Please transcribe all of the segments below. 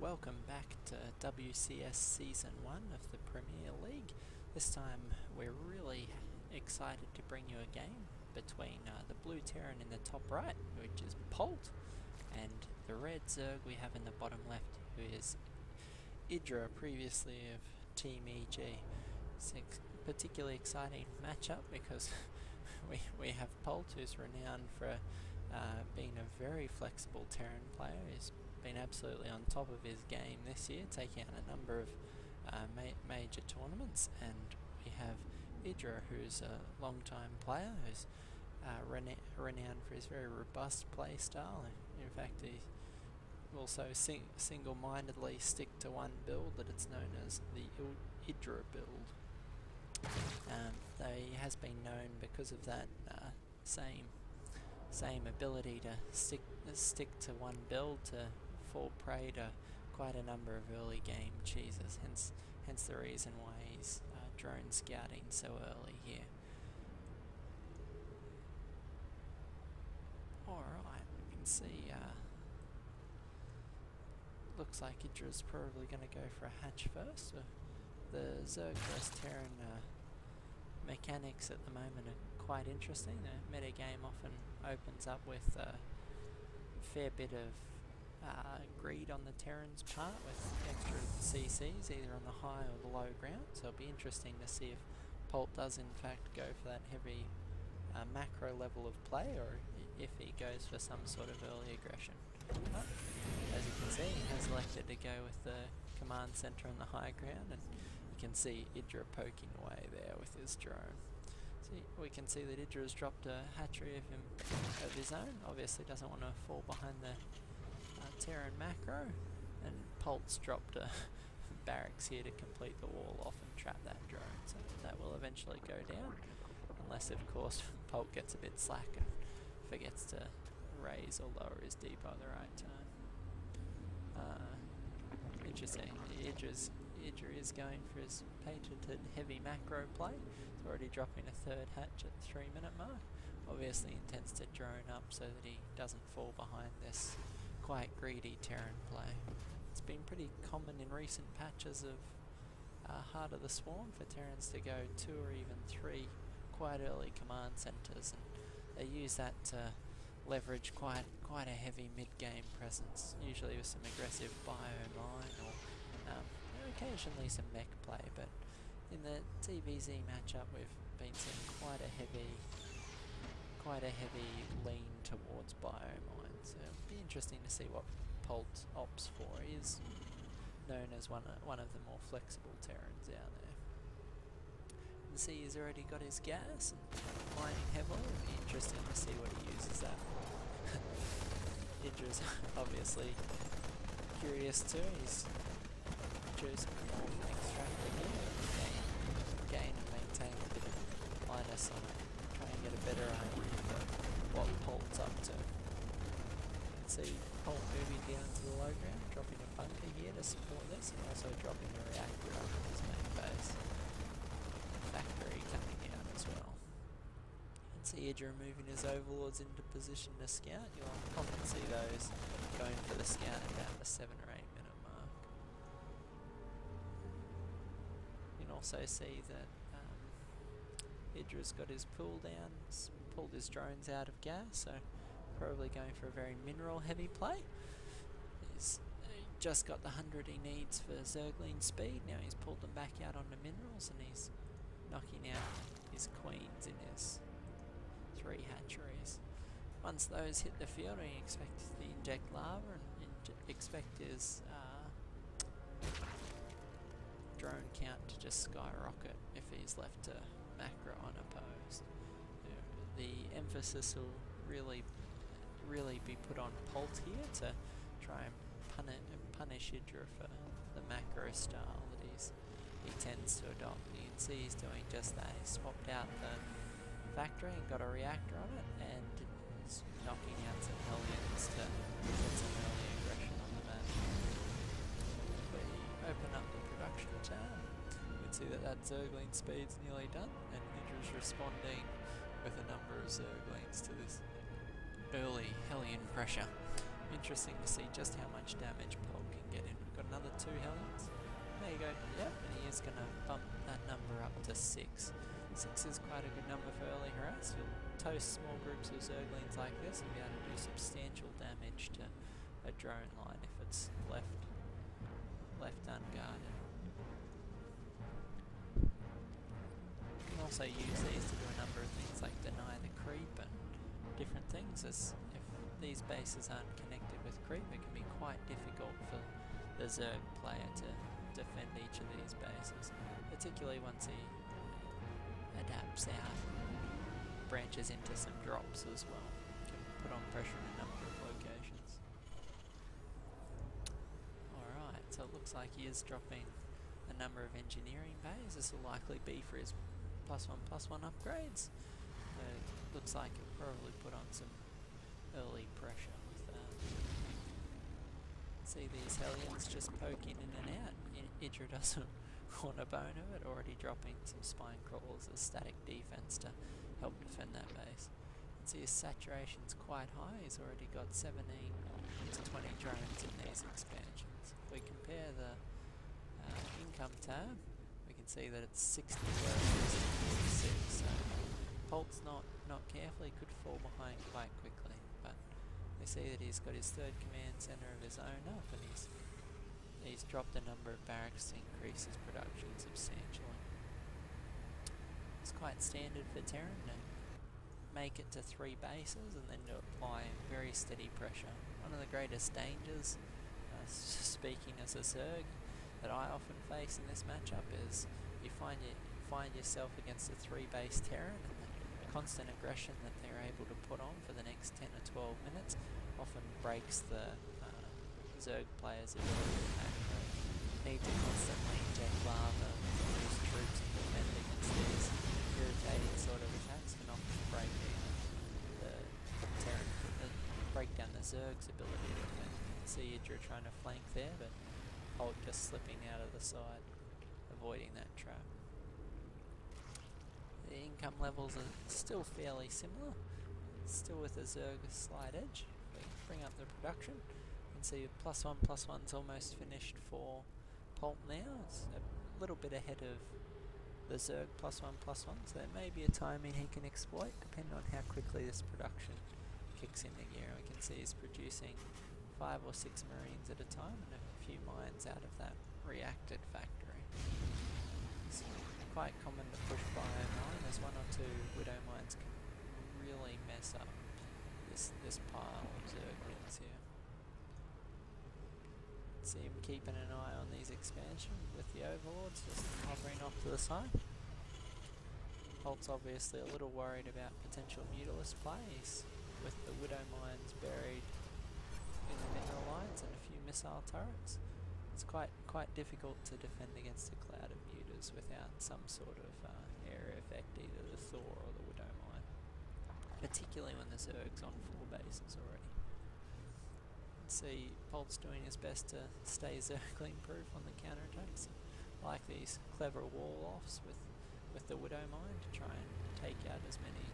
welcome back to WCS Season 1 of the Premier League. This time we're really excited to bring you a game between the blue Terran in the top right, which is Polt, and the red Zerg we have in the bottom left, who is Idra, previously of Team EG. It's a particularly exciting matchup because we have Polt, who's renowned for being a very flexible Terran player. He's been absolutely on top of his game this year, taking out a number of major tournaments, and we have Idra, who's a long-time player, who's renowned for his very robust play style. In fact, he also single-mindedly stick to one build that it's known as the Idra build. Though he has been known because of that same ability to stick to one build to fall prey to quite a number of early game cheeses, hence the reason why he's drone scouting so early here. Alright, we can see looks like Idra's probably going to go for a hatch first. The Zerg vs Terran mechanics at the moment are quite interesting. The metagame often opens up with a fair bit of greed on the Terran's part with extra CCs either on the high or the low ground, so it'll be interesting to see if Polt does in fact go for that heavy macro level of play, or if he goes for some sort of early aggression. But as you can see, he has elected to go with the command center on the high ground, and you can see Idra poking away there with his drone. So we can see that Idra's dropped a hatchery of his own. Obviously doesn't want to fall behind the Terran macro, and Polt's dropped a barracks here to complete the wall off and trap that drone, so that will eventually go down, unless of course Polt gets a bit slack and forgets to raise or lower his depot at the right time. Interesting. Idra is going for his patented heavy macro play. He's already dropping a third hatch at the 3-minute mark. Obviously intends to drone up so that he doesn't fall behind this quite greedy Terran play. It's been pretty common in recent patches of Heart of the Swarm for Terrans to go 2 or even 3 quite early command centers, and they use that to leverage quite a heavy mid-game presence, usually with some aggressive biomine or occasionally some mech play. But in the TVZ matchup we've been seeing quite a heavy lean towards biomine, so it'll be interesting to see what Polt opts for. He is known as one of the more flexible Terrans out there. You can see he's already got his gas and mining heavily. It'll be interesting to see what he uses that for. Idra's obviously curious too. He's choosing more extractor here. Gain and maintain a bit of line of sight. Try and get a better idea of what Polt's up to. You can see Polt moving down to the low ground, dropping a bunker here to support this, and also dropping a reactor up in his main base. Factory coming out as well. You can see Idra moving his overlords into position to scout. You'll often see those going for the scout at about the 7 or 8 minute mark. You can also see that Idra's got his pool down, pulled his drones out of gas, so probably going for a very mineral heavy play. He's just got the 100 he needs for Zergling speed. Now he's pulled them back out onto minerals, and he's knocking out his queens in his 3 hatcheries. Once those hit the field, he expects to inject lava and expect his drone count to just skyrocket if he's left to macro unopposed. The emphasis will really be put on Polt here to try and punish Idra for the macro style that he tends to adopt. You can see he's doing just that. He's swapped out the factory and got a reactor on it, and is knocking out some Hellions to get some early aggression on the map. If we open up the production tab, you can see that Zergling speed's nearly done, and Idra's responding with a number of Zerglings to this early Hellion pressure. interesting to see just how much damage Polt can get in. We've got another 2 Hellions. There you go, yep, and he is going to bump that number up to 6. 6 is quite a good number for early harass. You'll toast small groups of Zerglings like this and be able to do substantial damage to a drone line if it's left unguarded. You can also use these to do a number of things like deny the creep and different things, as if these bases aren't connected with creep, it can be quite difficult for the Zerg player to defend each of these bases, particularly once he adapts out and branches into some drops as well. Can put on pressure in a number of locations. Alright, so it looks like he is dropping a number of engineering bays. This will likely be for his +1/+1 upgrades. Looks like he'll probably put on some early pressure with that. See these Hellions just poking in and out. Idra doesn't want a bone of it, already dropping some spine crawlers as static defense to help defend that base. You can see his saturation's quite high. He's already got 17 to 20 drones in these expansions. If we compare the income tab, we can see that it's 60 whereas it's 46. So Polt's not careful, he could fall behind quite quickly, but we see that he's got his 3rd command centre of his own up, and he's dropped a number of barracks to increase his production substantially. It's quite standard for Terran to make it to 3 bases and then to apply very steady pressure. One of the greatest dangers, speaking as a Zerg, that I often face in this matchup is you find yourself against a 3-base Terran, and the constant aggression that they're able to put on for the next 10 or 12 minutes often breaks the Zerg players' ability to act. They need to constantly inject lava, use troops and defend against these irritating sort of attacks can often break the Terran, break down the Zerg's ability to defend. You can see Idra trying to flank there, but Polt just slipping out of the side, avoiding that trap. The income levels are still fairly similar, still with the Zerg a slight edge. We bring up the production, you can see +1/+1's almost finished for Polt now. It's a little bit ahead of the Zerg +1/+1, so there may be a timing he can exploit depending on how quickly this production kicks into gear. We can see he's producing 5 or 6 Marines at a time and a few mines out of that reacted factory. It's quite common to push by a mine. There's 1 or 2 Widow mines can really mess up this pile of Zerglings here. See him keeping an eye on these expansions with the Overlords just hovering off to the side. Polt's obviously a little worried about potential Mutalisk plays with the Widow mines buried in the mineral lines and a few missile turrets. It's quite difficult to defend against a cloud of mutas without some sort of area effect, either the Thor or the Widow mine, particularly when the Zerg's on 4 bases already. See Polt's doing his best to stay Zergling proof on the counterattacks. I like these clever wall offs with the Widow mine to try and take out as many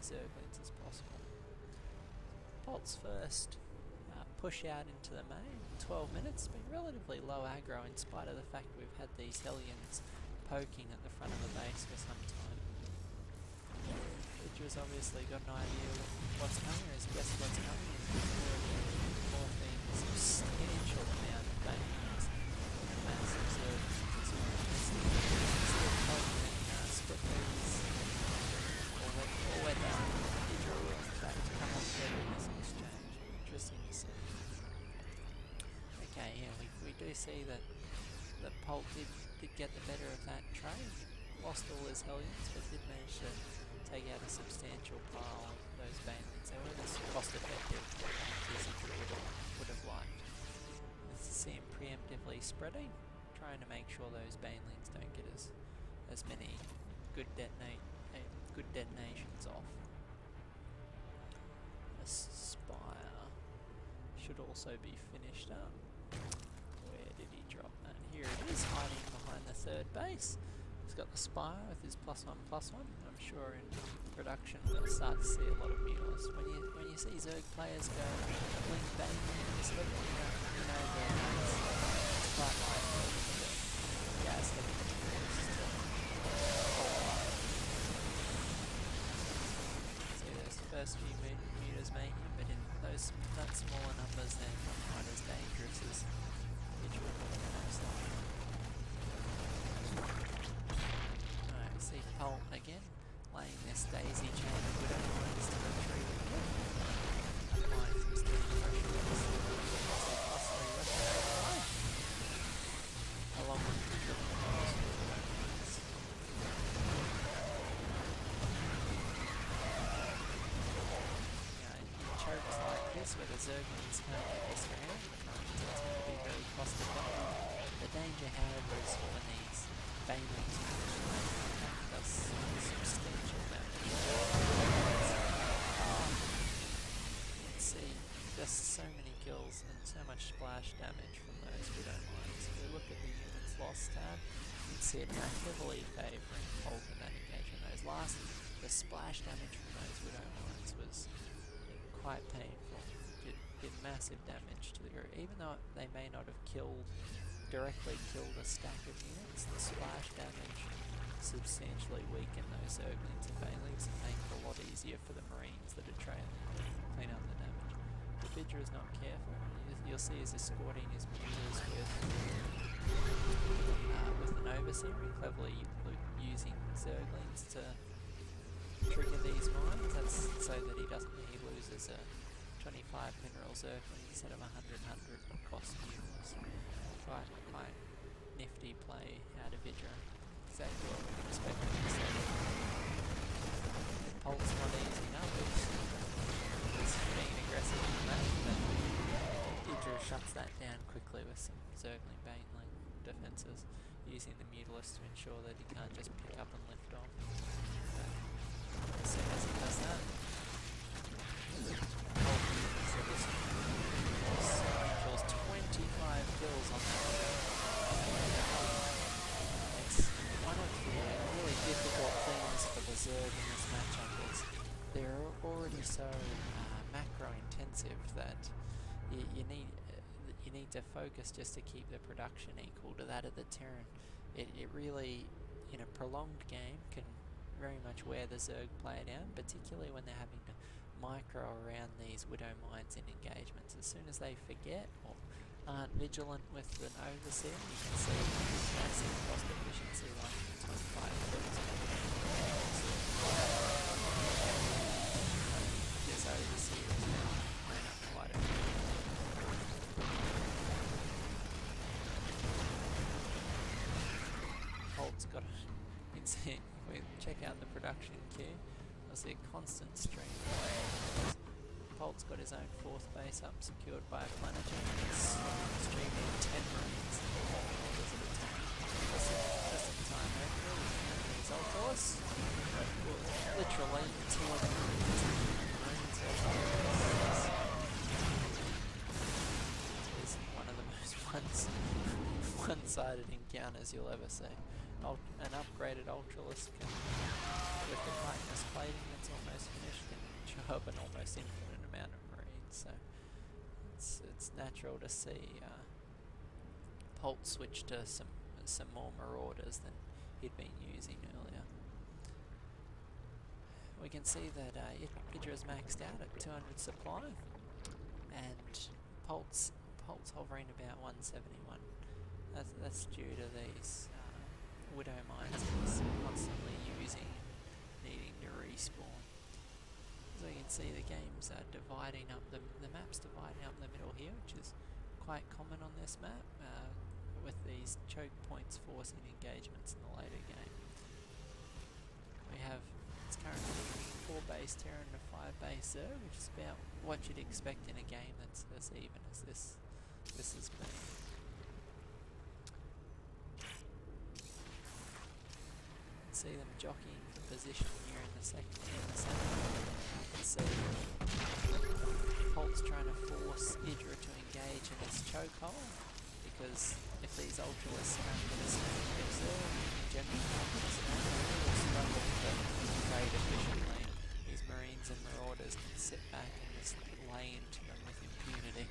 Zerglings as possible. Polt's first push out into the main in 12 minutes, been relatively low aggro in spite of the fact we've had these Hellions poking at the front of the base for some time. Idra's obviously got an idea of what's coming, or has guessed what's coming, and morphing a substantial amount of bangs, massive Zerglings as well. Still poking and split these, or whether Idra will in fact come off better in this exchange. Interesting to see. Okay, yeah, we do see that Polt did get the better of that trade. Lost all his Hellions, but did manage to take out a substantial pile of those Banelings. They weren't as cost effective as he would have liked. Let's see him preemptively spreading, trying to make sure those Banelings don't get as many good detonations off. A Spire should also be finished up. Where did he drop that? Here it is, hiding behind the 3rd base. He's got the Spire with his +1/+1. I'm sure in production, we'll start to see a lot of mutals. When you see Zerg players go Blink Bane in this level, you know that it's quite likely that Gaz heading towards to see those first few mutas making it, but in those that smaller numbers they're not quite as dangerous as Idra most likely. Alright, we see Polt again, laying this daisy chain of widow mines to retreat. Applying some steady pressure as they possibly replicate along with the killing of those widow mines. In chokes like this, where the Zerglings can't get this ground, it tends to be very cost effective. The danger, however, is when these banelings does substantial damage. Let's see, just so many kills and so much splash damage from those widow mines. If we look at the units lost tab, you can see it now heavily favouring Polt in that engagement. The splash damage from those widow mines was quite painful. Did massive damage to the group, even though they may not have directly killed a stack of units. The splash damage substantially weakened those Zerglings and Banelings and make it a lot easier for the Marines that are trailing to clean up the damage. If Idra is not careful, you'll see he's escorting his mutas with an overseer and cleverly using Zerglings to trigger these mines. That's so that he loses a 25 mineral Zergling instead of 100 cost mutas. Quite nifty play out of Idra. Exactly what we expect from this level. Polt's not easing up, it's being aggressive in that, but Idra shuts that down quickly with some Zergling Baneling defences, using the Mutalist to ensure that he can't just pick up and lift off. As soon as he does that, kills 25 kills on that. It's one of the really difficult things for the Zerg in this matchup is they're already so macro intensive that you need to focus just to keep the production equal to that of the Terran. It really, in a prolonged game, can very much wear the Zerg player down, particularly when they're having to micro around these widow mines in engagements. As soon as they forget or aren't vigilant with an overseer, you can see massive cost efficiency like 25 kills. This overseer is now ran up quite a bit. Polt's got it. You can see, if we check out the production queue, you'll see a constant stream of waves. Polt's got his own 4th base up, secured by a Planetary, and it's streaming 10 Marines at a time. Just in time, hopefully, he's Ultros. Literally, 200 Marines is one of the most one-sided encounters you'll ever see. An upgraded Ultralist can, with the tightness plating that's almost finished, can show up an almost infinite amount of Marines. So it's natural to see Polt switch to some more Marauders than he'd been using earlier. We can see that Idra's maxed out at 200 supply, and Polt's hovering about 171. That's due to these widow mines he's constantly using, needing to respawn. So you can see the game's dividing up, the map's dividing up the middle here, which is quite common on this map, with these choke points forcing engagements in the later game. It's currently 4 base Terran and a 5 base Zerg, which is about what you'd expect in a game that's as even as this has been. See them jockeying for position here in the second. You can see Polt's trying to force Idra to engage in its chokehold, because if these Ultralists can't get us in there, generally can't get us in there, they will struggle to trade efficiently Marines and Marauders can sit back and just lay into them with impunity.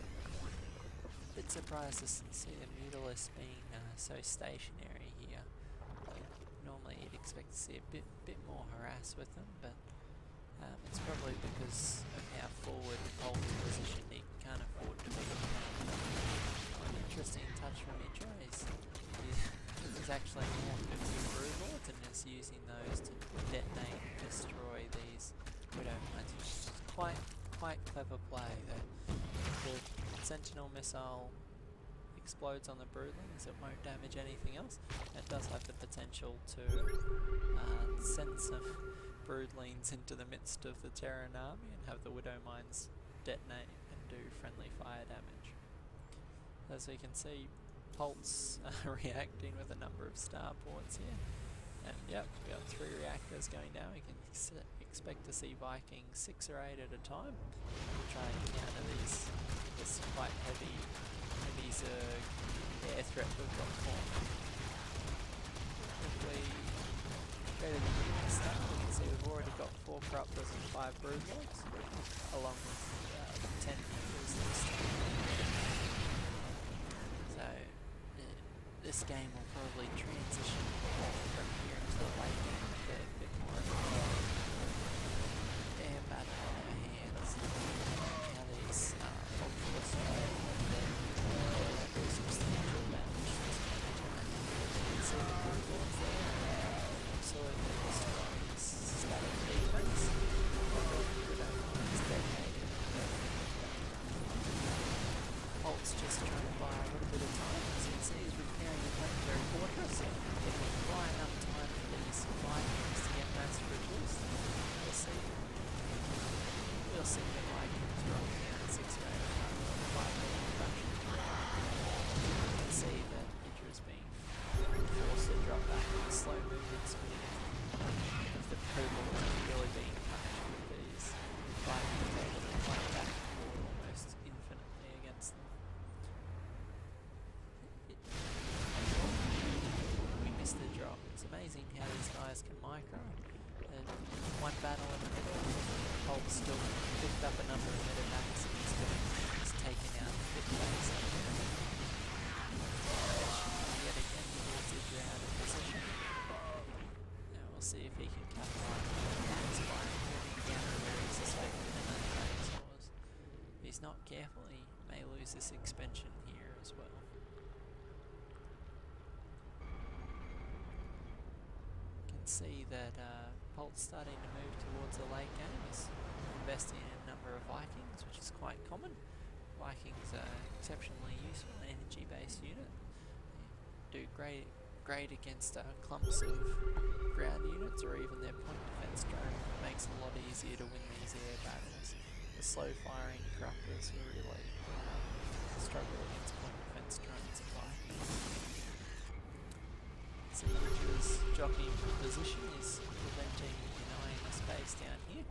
A bit surprised to see the Mutalisk being so stationary here. Normally you'd expect to see a bit more harass with them, but it's probably because of how forward Polt position he can't afford to be. An interesting touch from Idra is he's actually morphed a few Broodlords and is using those to detonate and destroy these Widow Mines, which is quite clever play. The Sentinel missile explodes on the Broodlings, it won't damage anything else. It does have the potential to send some Broodlings into the midst of the Terran army and have the Widow Mines detonate and do friendly fire damage. As we can see, Polt's reacting with a number of starports here. And yep, we got 3 reactors going down. We can expect to see Vikings 6 or 8 at a time. We'll try and counter this quite heavy Zerg air threat we've got formed. If we go to the beginning of the start, we can see we've already got 4 Corruptors and 5 Broodlords, along with 10 Members this time. So this game will probably transition from here into the late game with a bit more of an air battle on our hands. How these Ultras do substantial damage to this kind of terrain. You can see the Broodlords there. Absolutely destroying this static defense. It's detonated. Polt's just trying to buy a little bit of time. As you can see, he's repairing the planetary fortress. If we can buy enough time for these Vikings to get mass reduced, we'll see the Vikings dropping down 6 rate of 5 million production. You can see that Idra's being forced to drop back at the slow movement speed of the Broodlords is really being punished with these Vikings able to fight back and forth almost infinitely against them. We missed the drop. It's amazing how these guys can micro. One battle in the middle, Polt still picked up a number of metavacs and he's taken out the bit base up there. Yet again, he moves Idra out of position. Now we'll see if he can capitalize on that by moving down to where he suspected another base was. If he's not careful, he may lose this expansion here as well. See that Polt's starting to move towards the late game. He's investing in a number of Vikings, which is quite common. Vikings are exceptionally useful energy-based unit. They do great against clumps of ground units or even their point defense drone. It makes it a lot easier to win these air battles. The slow-firing Corruptors will really struggle against point defense drones and Vikings. So Idra's jockeying for position is preventing denying the space down here.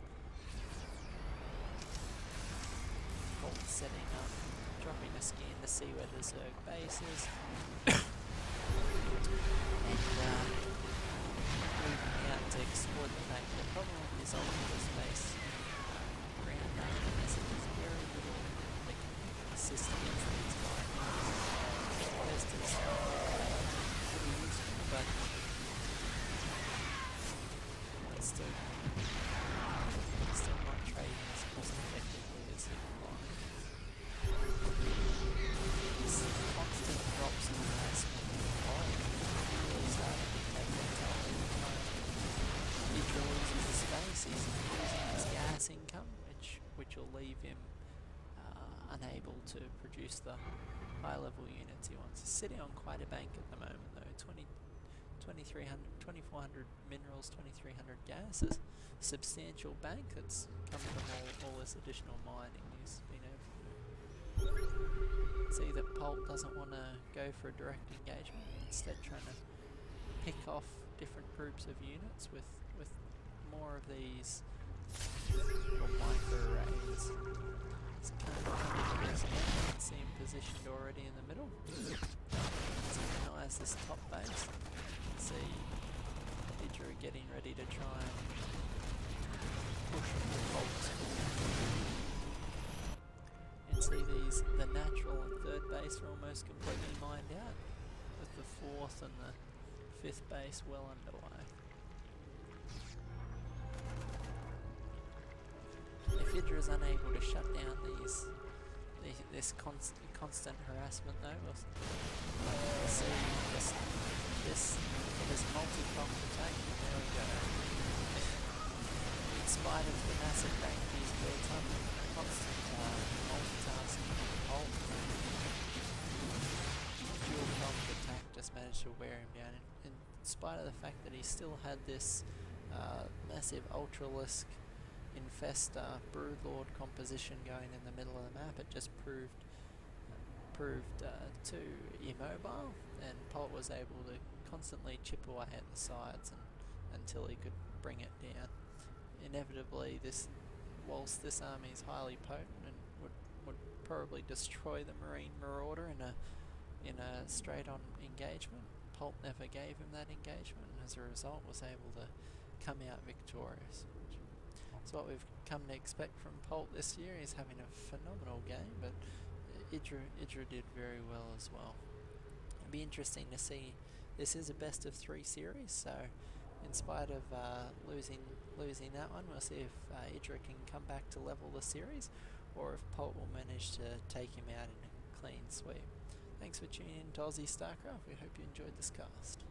Polt setting up, dropping a scan to see where the Zerg base is. And moving out to exploit the fact that the problem with this Ultra space ground nation is that there's very little that can assist against these Vikings. Best is pretty useful, but it's still not trading as cost effectively as it would like. These constant drops in harassment really starting to take their toll over time. Idra loses the space, he's losing his gas income, which will leave him unable to produce the high level units he wants. He's sitting on quite a bank at the moment though, 2400 minerals, 2300 gas, a substantial bank that's come from all this additional mining he's been able to do. See that Polt doesn't want to go for a direct engagement, instead trying to pick off different groups of units with more of these little micro arrays. It's kind of coming again. You can see him positioned already in the middle. Let's analyse this top base. See Idra getting ready to try and push the Polt. And see the natural and third base are almost completely mined out, with the fourth and the fifth base well underway. If Idra is unable to shut down this constant harassment though, we'll see this multi-pronged attack. There we go. In spite of the massive range he's built up, constant multitasking on Polt, dual pronged attack just managed to wear him down. In spite of the fact that he still had this massive Ultralisk Infesta Broodlord composition going in the middle of the map, it just proved too immobile, and Polt was able to constantly chip away at the sides until he could bring it down. Inevitably, whilst this army is highly potent and would probably destroy the Marine Marauder in a straight-on engagement, Polt never gave him that engagement, and as a result was able to come out victorious. It's what we've come to expect from Polt this year. He's having a phenomenal game, but Idra did very well as well. It'll be interesting to see. This is a best of 3 series, so in spite of losing that one, we'll see if Idra can come back to level the series, or if Polt will manage to take him out in a clean sweep. Thanks for tuning in to Aussie StarCraft. We hope you enjoyed this cast.